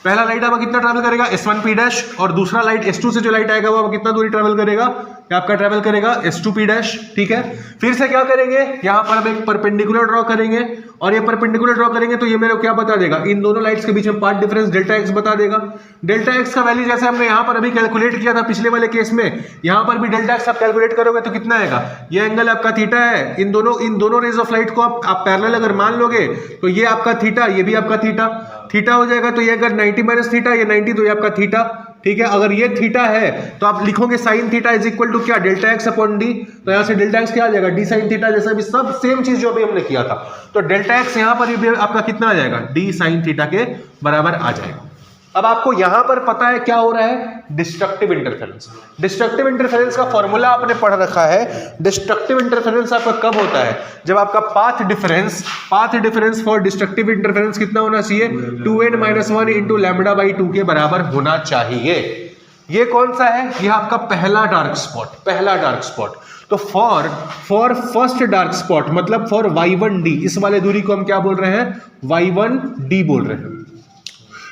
पहला लाइट आपका कितना ट्रेवल करेगा, S1 P डैश, और दूसरा लाइट S2 से जो लाइट आएगा वो कितना दूरी ट्रेवल करेगा, आपका ट्रेवल करेगा S2 P डैश। ठीक है, फिर से क्या करेंगे, यहां पर हम एक परपेंडिकुलर ड्रॉ करेंगे, और ये परपेंडिकुलर ड्रॉ करेंगे तो ये मेरे को क्या बता देगा, इन दोनों लाइट्स के बीच में पाथ डिफरेंस डेल्टा एक्स बता देगा। डेल्टा एक्स का वैल्यू जैसे हमने यहाँ पर अभी कैलकुलेट किया था पिछले वाले केस में, यहाँ पर भी डेल्टा एक्स आप कैलकुलेट करोगे तो कितना आएगा, ये एंगल आपका थीटा है, इन दोनों रेज ऑफ लाइट को आप पैरेलल अगर मान लोगे तो ये आपका थीटा, ये भी आपका थीटा हो जाएगा। तो ये अगर 90 माइनस थीटा, ये 90, तो ये आपका थीटा, ठीक है। अगर ये थीटा है तो आप लिखोगे sine theta is equal to क्या, डेल्टा एक्स अपॉन डी। तो यहां से डेल्टा एक्स क्या आ जाएगा, डी साइन थीटा, जैसा भी सब सेम चीज जो अभी हमने किया था। तो डेल्टा एक्स यहां पर भी आपका कितना आ जाएगा, डी साइन थीटा के बराबर आ जाएगा। अब आपको यहां पर पता है क्या हो रहा है, डिस्ट्रक्टिव इंटरफेरेंस। डिस्ट्रक्टिव इंटरफेरेंस का फॉर्मूला आपने पढ़ रखा है। डिस्ट्रक्टिव इंटरफेरेंस आपका कब होता है, जब आपका path difference for destructive interference कितना होना चाहिए, 2n-1 इंटू लैम्बडा बाई 2 के बराबर होना चाहिए। ये कौन सा है, यह आपका पहला डार्क स्पॉट। तो फॉर फर्स्ट डार्क स्पॉट मतलब फॉर y1d, इस वाले दूरी को हम क्या बोल रहे हैं, y1d बोल रहे हैं।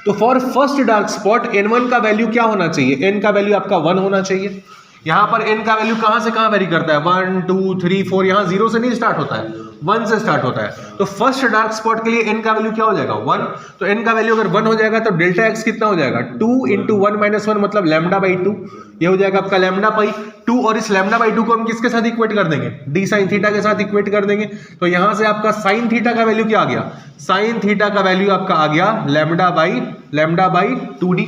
तो for first dark spot n1 का वैल्यू क्या होना चाहिए, n का वैल्यू आपका 1 होना चाहिए। यहां पर n का वैल्यू कहां से कहां वेरी करता है, 1 2 3 4, यहां 0 से नहीं स्टार्ट होता है, 1 से स्टार्ट होता है। तो फर्स्ट डार्क स्पॉट के लिए n का वैल्यू क्या हो जाएगा, 1। तो n का वैल्यू अगर 1 हो जाएगा तो डेल्टा x कितना हो जाएगा, 2 इंटू 1-1 मतलब लैम्बडा बाई 2, ये हो जाएगा आपका लैम्बडा बाई 2। और इस लैम्बडा बाई 2 को हम किसके साथ इक्वेट कर देंगे, डी साइन थीटा के साथ इक्वेट कर देंगे। तो यहां से आपका साइन थीटा का वैल्यू क्या आ गया, साइन थीटा का वैल्यू आपका आ गया लैम्बडा बाई 2d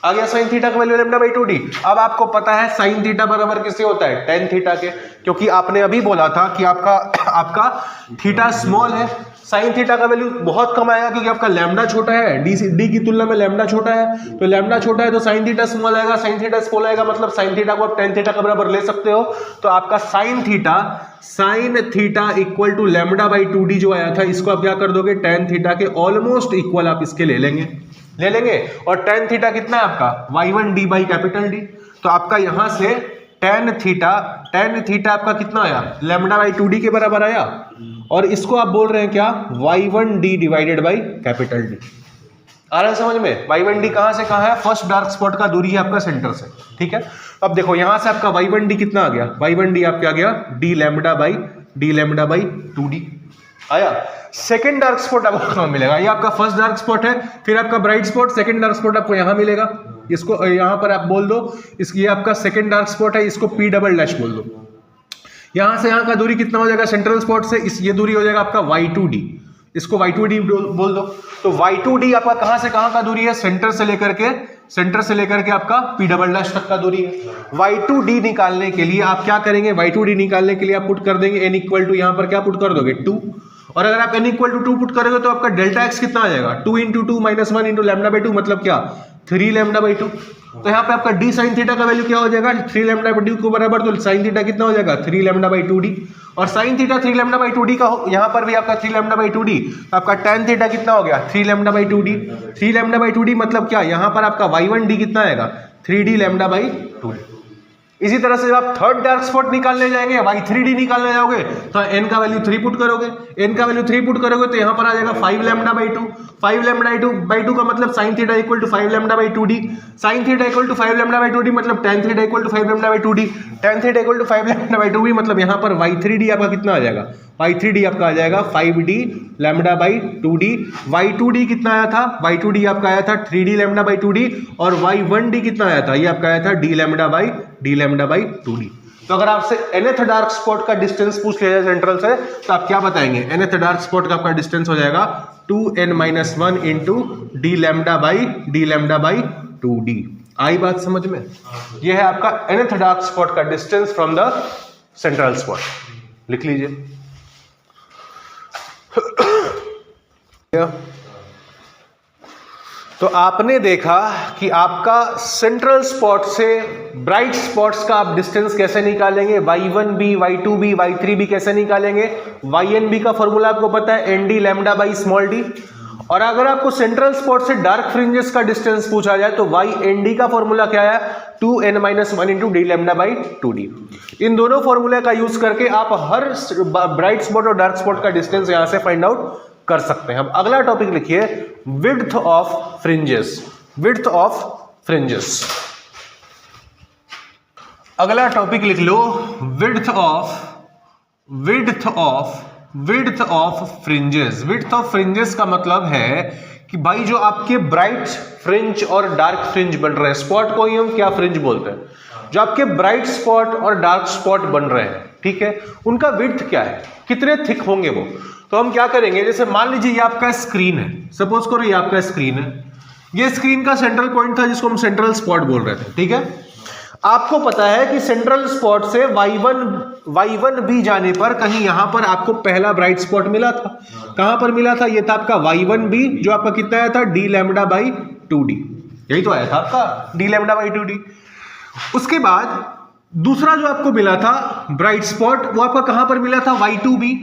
आ गया, साइन थीटा का वैल्यू लैम्बडा बाई 2d। अब आपको पता है साइन थीटा बराबर किससे होता है, टेन थीटा के, क्योंकि आपने अभी बोला था कि आपका थीटा स्मॉल है। साइन थीटा का वैल्यू बहुत कम आएगा क्योंकि आपका लैम्बडा छोटा है, डी की तुलना में लैम्बडा छोटा है। तो लैम्बडा छोटा है तो साइन थीटा स्मॉल आएगा, साइन थीटा स्मॉल आएगा मतलब साइन थीटा को आप टेन थीटा का बराबर ले सकते हो। तो आपका sine theta equal to lambda by 2d जो आया था, इसको आप क्या कर दोगे, टेन थीटा के ऑलमोस्ट इक्वल आप इसके ले लेंगे। और टेन थीटा कितना है आपका, y1d बाई कैपिटल डी। तो आपका यहां से टेन थीटा आपका कितना आया, लैम्बडा बाई 2d के बराबर आया। और इसको आप बोल रहे हैं क्या, y1d divided by capital D. आ रहा है समझ में, y1d कहां से कहां है, फर्स्ट डार्क स्पॉट का दूरी है आपका सेंटर से, ठीक है। अब देखो यहां से आपका y1d कितना आ गया, y1d आपका आ गया डी लैम्बडा बाई 2d आया। सेकंड डार्क स्पॉट आपको कहां मिलेगा, ये आपका फर्स्ट डार्क स्पॉट है, फिर आपका bright spot, second dark spot आपको यहां मिलेगा। इसको यहां पर आप बोल दो, ये आपका सेकंड डार्क स्पॉट है, इसको p डबल डैश बोल दो। यहां से यहां का दूरी कितना हो जाएगा सेंट्रल स्पॉट से, ये दूरी हो जाएगा आपका y2d, इसको y2d बोल दो। तो y2d आपका कहां से कहां का दूरी है, सेंटर से लेकर के आपका p डबल डैश तक का दूरी है। y2d निकालने के लिए आप क्या करेंगे, y2d निकालने के लिए आप पुट कर देंगे n इक्वल टू, यहां पर क्या पुट कर दोगे 2। और अगर आप n इक्वल टू 2 पुट करोगे तो आपका डेल्टा x कितना आ जाएगा, 2 into 2 minus 1 into lambda by 2 मतलब क्या, 3 लैम्बडा बाई 2। तो यहाँ पे आपका डी साइन थीटा का वैल्यू क्या हो जाएगा, 3 लैम्बडा बाई 2 को बराबर, तो साइन थीटा कितना हो जाएगा, 3 लैम्बडा बाई 2d। और sine theta 3 lambda by 2d का यहाँ पर भी आपका 3 लैम्बडा बाई 2d, आपका tan थीटा कितना हो गया, 3 lambda by 2d। 3 lambda by 2d मतलब क्या, यहाँ पर आपका y1d कितना आएगा, 3d लैम्बडा बाई 2d। इसी तरह से आप थर्ड डार्क स्पॉट निकालने जाएंगे, y3d निकालने जाओगे तो n का वैल्यू 3 पुट करोगे, तो यहाँ पर आ जाएगा 5 लैम्बडा बाई 2। 5 लैम्बडा बाई 2 का मतलब sine theta equal to 5 lambda by 2d, sine theta equal to 5 lambda by 2d मतलब tan theta equal to 5 lambda by 2d, tan theta equal to 5 lambda by 2d मतलब यहाँ पर y3d आपका कितना आ जाएगा, y3d आपका आ जाएगा 5d lambda by 2d। y2d कितना आया था, y2d आपका आया था 3d लैम्बडा बाई 2d। और y1d कितना आया था, ये आपका आया था d लैम्बडा बाई 2d। तो अगर आपसे nth डार्क स्पॉट का डिस्टेंस पूछ लिया जाए सेंट्रल से, तो आप क्या बताएंगे, nth डार्क स्पॉट का आपका डिस्टेंस हो जाएगा 2n-1 into D lambda by 2d। आई बात समझ में, यह है आपका nth डार्क स्पॉट का distance from the central spot, लिख लीजिए। तो आपने देखा कि आपका सेंट्रल स्पॉट से ब्राइट स्पॉट्स का आप डिस्टेंस कैसे निकालेंगे, y1b, y2b, y3b कैसे निकालेंगे।ynb का फॉर्मूला आपको पता है, nd lambda by small d। और अगर आपको सेंट्रल स्पॉट से डार्क फ्रिंजेस का डिस्टेंस पूछा जाए तो ynD का फॉर्मूला क्या है, 2n-1 into D lambda by 2d। इन दोनों फॉर्मूले का यूज करके आप हर ब्राइट स्पॉट और डार्क स्पॉट का डिस्टेंस यहां से फाइंड आउट कर सकते हैं। अब अगला टॉपिक लिखिए, विड्थ ऑफ फ्रिंजेस। अगला टॉपिक लिख लो, width of width of fringes. Width of fringes का मतलब है कि भाई जो आपके ब्राइट फ्रिंज और डार्क फ्रिंज बन रहे हैं, स्पॉट को ही हम क्या फ्रिंज बोलते हैं, जो आपके ब्राइट स्पॉट और डार्क स्पॉट बन रहे हैं, ठीक है, उनका विड्थ क्या है, कितने थिक होंगे वो। तो हम क्या करेंगे, जैसे मान लीजिए ये आपका स्क्रीन है, सपोज करो ये आपका स्क्रीन है, ये स्क्रीन का सेंट्रल पॉइंट था जिसको हम सेंट्रल स्पॉट बोल रहे थे, ठीक है। आपको पता है कि सेंट्रल स्पॉट से y1 भी जाने पर कहीं यहां पर आपको पहला ब्राइट स्पॉट मिला था। कहां पर मिला था, ये था आपका y1 भी, जो आपका कितना आया था, d लैम्डा बाई 2d, यही तो आया था आपका d लैम्डा बाई 2d। उसके बाद दूसरा जो आपको मिला था ब्राइट स्पॉट, वो आपका कहां पर मिला था, y2b।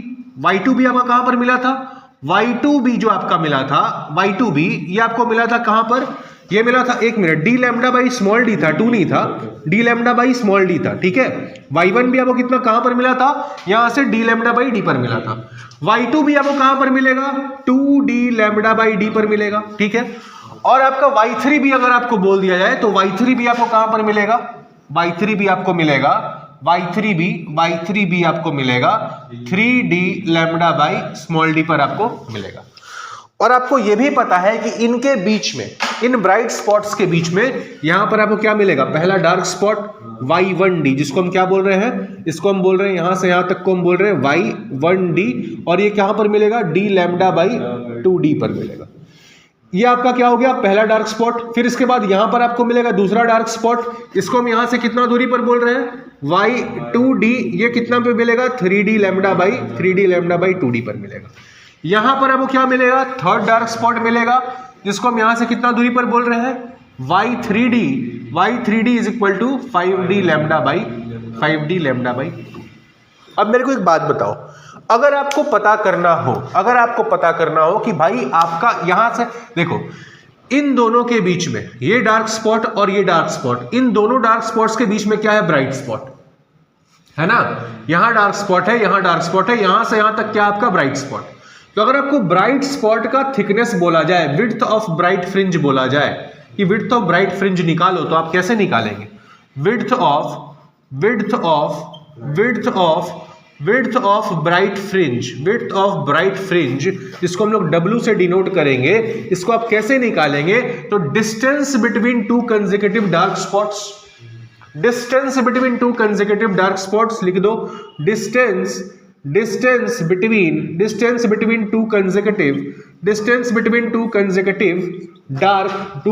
y2b आपका कहां पर मिला था, y2b जो आपका मिला था, y2b ये आपको मिला था कहां पर, ये मिला था, एक minute, D lambda by small D था, 2 नहीं था, D lambda by small D था, ठीक है। y1 भी आपको कितना कहां पर मिला था, यहां से डी लैम्डा बाई डी पर मिला था। y2 भी आपको कहां पर मिलेगा, 2d लैम्डा बाई डी पर मिलेगा, ठीक है। और आपका y3 भी अगर आपको बोल दिया जाए तो y3 भी आपको कहां पर मिलेगा, y3 भी आपको मिलेगा, y3 भी आपको मिलेगा 3d lambda by small D पर आपको मिलेगा। और आपको यह भी पता है कि इनके बीच में, इन ब्राइट स्पॉट्स के बीच में यहां पर आपको क्या मिलेगा, पहला डार्क स्पॉट y1d, जिसको हम क्या बोल रहे हैं, इसको हम बोल रहे हैं यहां से यहां तक को हम बोल रहे हैं y1d, और ये कहां पर मिलेगा, d लैम्डा बाई 2d पर मिलेगा। ये आपका क्या हो गया, पहला डार्क स्पॉट। फिर इसके बाद यहां पर आपको मिलेगा दूसरा डार्क स्पॉट, इसको हम यहां से कितना दूरी पर बोल रहे हैं, y2d, ये कितना पे मिलेगा, 3d लैम्डा बाई 2d पर मिलेगा। यहां पर आपको क्या मिलेगा, थर्ड डार्क स्पॉट मिलेगा, जिसको हम यहां से कितना दूरी पर बोल रहे हैं, y3d is equal to 5d lambda by 2। अब मेरे को एक बात बताओ, अगर आपको पता करना हो कि भाई आपका यहां से देखो, इन दोनों के बीच में ये डार्क स्पॉट और ये डार्क स्पॉट, इन दोनों डार्क स्पॉट्स के बीच में क्या है, ब्राइट स्पॉट है ना, यहां डार्क स्पॉट है, यहां डार्क स्पॉट है, यहां से यहां तक क्या आपका ब्राइट स्पॉट। तो अगर आपको ब्राइट स्पॉट का थिकनेस बोला जाए, विड्थ ऑफ ब्राइट फ्रिंज बोला जाए कि विड्थ ऑफ ब्राइट फ्रिंज निकालो, तो आप कैसे निकालेंगे, विड्थ ऑफ ब्राइट फ्रिंज, जिसको हम लोग W से डिनोट करेंगे, इसको आप कैसे निकालेंगे, तो distance between two consecutive dark spots, लिख दो, distance between two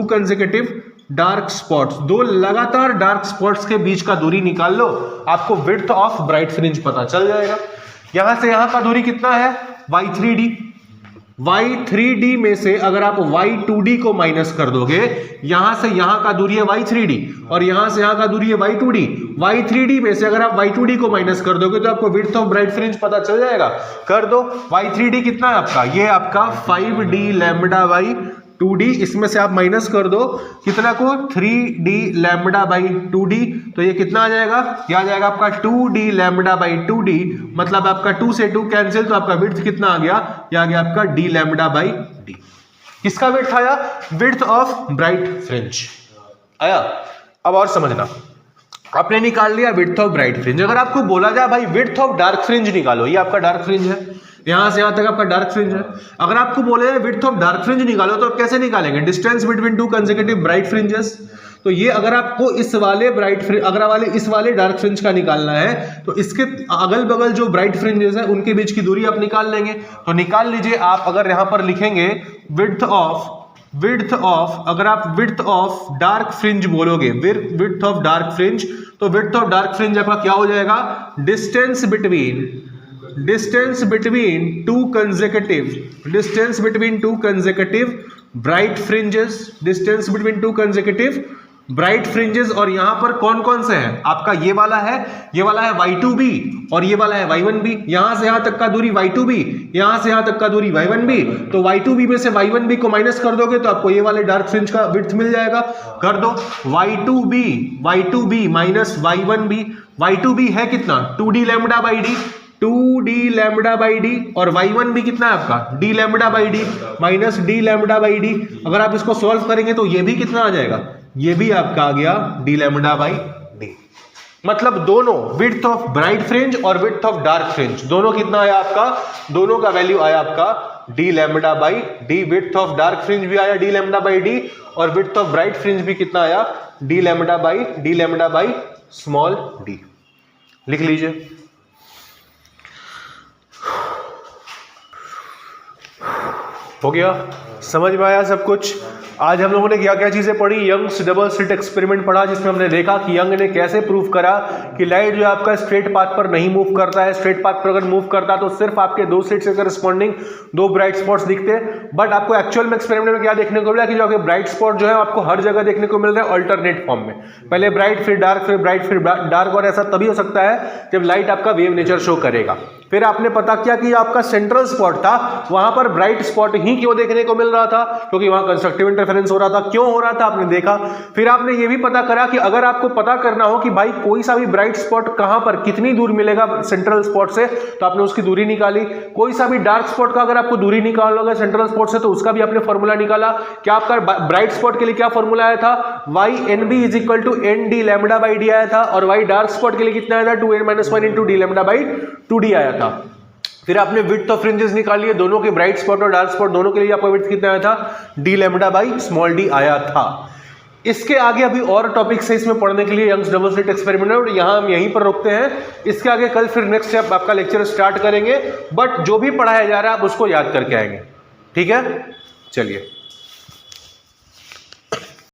consecutive dark spots, दो लगातार डार्क स्पॉट्स के बीच का दूरी निकाल लो, आपको विड्थ ऑफ ब्राइट फ्रिंज पता चल जाएगा। यहां से यहां का दूरी कितना है, y3d में से अगर आप y2d को माइनस कर दोगे, यहां से यहां का दूरी है y3d और यहां से यहां का दूरी है y2d, y3d में से अगर आप y2d को माइनस कर दोगे तो आपको विड्थ ऑफ ब्राइट फ्रिंज पता चल जाएगा। कर दो, y3d कितना है आपका, ये आपका 5d लैम्डा बाई 2d, इसमें से आप माइनस कर दो कितना को, 3d लैम्डा बाई 2d, तो ये कितना आ जाएगा, ये आ जाएगा आपका 2d लैम्डा बाई 2d, मतलब आपका 2 से 2 कैंसिल, तो आपका विड्थ कितना आ गया, ये आ गया आपका d लैम्डा बाई d। किसका विड्थ आया, विड्थ ऑफ ब्राइट फ्रिंज आया। अब और समझना, आपने निकाल लिया विड्थ ऑफ ब्राइट फ्रिंज। अगर आपको बोला जाए भाई विड्थ ऑफ डार्क फ्रिंज निकालो, ये आपका डार्क फ्रिंज है, यहां से यहां तक आपका डार्क फ्रिंज है। अगर आपको बोले विड्थ ऑफ डार्क फ्रिंज निकालो, तो आप कैसे निकालेंगे, distance between two consecutive bright fringes. तो ये अगर आपको इस वाले इस वाले डार्क फ्रिंज का निकालना है, तो इसके अगल बगल जो ब्राइट फ्रिंजेस है उनके बीच की दूरी आप निकाल लेंगे। तो निकाल लीजिए आप, अगर यहां पर लिखेंगे विड्थ ऑफ, अगर आप विड्थ ऑफ डार्क फ्रिंज बोलोगे, विड्थ ऑफ डार्क फ्रिंज, तो विड्थ ऑफ डार्क फ्रिंज आपका क्या हो जाएगा, distance between two consecutive bright fringes, और यहां पर कौन कौन से हैं, आपका ये वाला है y2b और ये वाला है y1b, यहां से यहां तक का दूरी y2b, यहां से यहां तक का दूरी y1b, तो y2b में से y1b को माइनस कर दोगे तो आपको ये वाले डार्क फ्रिंज का विड्थ मिल जाएगा। कर दो, y2b माइनस y1b है कितना, 2d लैम्डा बाई डी, और y1b कितना है आपका, d lambda by D minus d lambda by D. अगर आप इसको सॉल्व करेंगे तो ये भी कितना आ जाएगा, ये भी आपका आ गया d लैम्डा बाई डी। मतलब दोनों विड्थ ऑफ ब्राइट फ्रिंज और विड्थ ऑफ डार्क फ्रिंज दोनों कितना आया आपका, दोनों का वैल्यू आया आपका D lambda by D. Width of dark fringe भी आया डी लैम्बडा बाई डी और विड्थ ऑफ ब्राइट फ्रिंज भी कितना आया D lambda by small D. लिख लीजिए। हो गया, समझ में आया सब कुछ। आज हम लोगों ने क्या क्या चीजें पढ़ी, यंग्स डबल स्लिट एक्सपेरिमेंट पढ़ा जिसमें हमने देखा कि यंग ने कैसे प्रूव करा कि लाइट जो है आपका स्ट्रेट पाथ पर नहीं मूव करता है। स्ट्रेट पाथ पर अगर मूव करता तो सिर्फ आपके दो स्लिट से करस्पॉन्डिंग दो ब्राइट स्पॉट्स दिखते, बट आपको एक्चुअल में एक्सपेरिमेंट में क्या देखने को मिला कि जो आपके ब्राइट स्पॉट जो है आपको हर जगह देखने को मिल रहा है अल्टरनेट फॉर्म में, पहले ब्राइट फिर डार्क फिर ब्राइट फिर डार्क। और ऐसा तभी हो सकता है जब लाइट आपका वेव नेचर शो करेगा। फिर आपने पता किया कि आपका सेंट्रल स्पॉट था वहां पर ब्राइट स्पॉट ही क्यों देखने को मिल रहा था, क्योंकि वहां कंस्ट्रक्टिव इंटरफेरेंस हो रहा था। क्यों हो रहा था आपने देखा। फिर आपने ये भी पता करा कि अगर आपको पता करना हो कि भाई कोई सा भी ब्राइट स्पॉट कहां पर कितनी दूर मिलेगा सेंट्रल स्पॉट से, तो आपने उसकी दूरी निकाली। कोई सा भी डार्क स्पॉट का अगर आपको दूरी निकालना होगा सेंट्रल स्पॉट से, तो उसका भी आपने फॉर्मूला निकाला। क्या आपका ब्राइट स्पॉट के लिए क्या फॉर्मूला आया था, Y N B is equal to N D lambda by D आया था, और वाई डार्क स्पॉट के लिए कितना आया था 2n-1 into D lambda by 2d आया था। फिर आपने विड्थ ऑफ फ्रिंजेस निकाली है दोनों के, ब्राइट स्पॉट और डार्क स्पॉट दोनों के लिए आपका विड्थ कितना आया था D lambda by small D आया था। इसके आगे अभी और टॉपिक्स है इसमें पढ़ने के लिए, यंग्स डबल स्लिट एक्सपेरिमेंट, और यहां हम यहीं पर रुकते हैं। इसके आगे कल फिर नेक्स्ट स्टेप आपका लेक्चर स्टार्ट करेंगे, बट जो भी पढ़ाया जा रहा है आप उसको याद करके आएंगे। ठीक है, चलिए।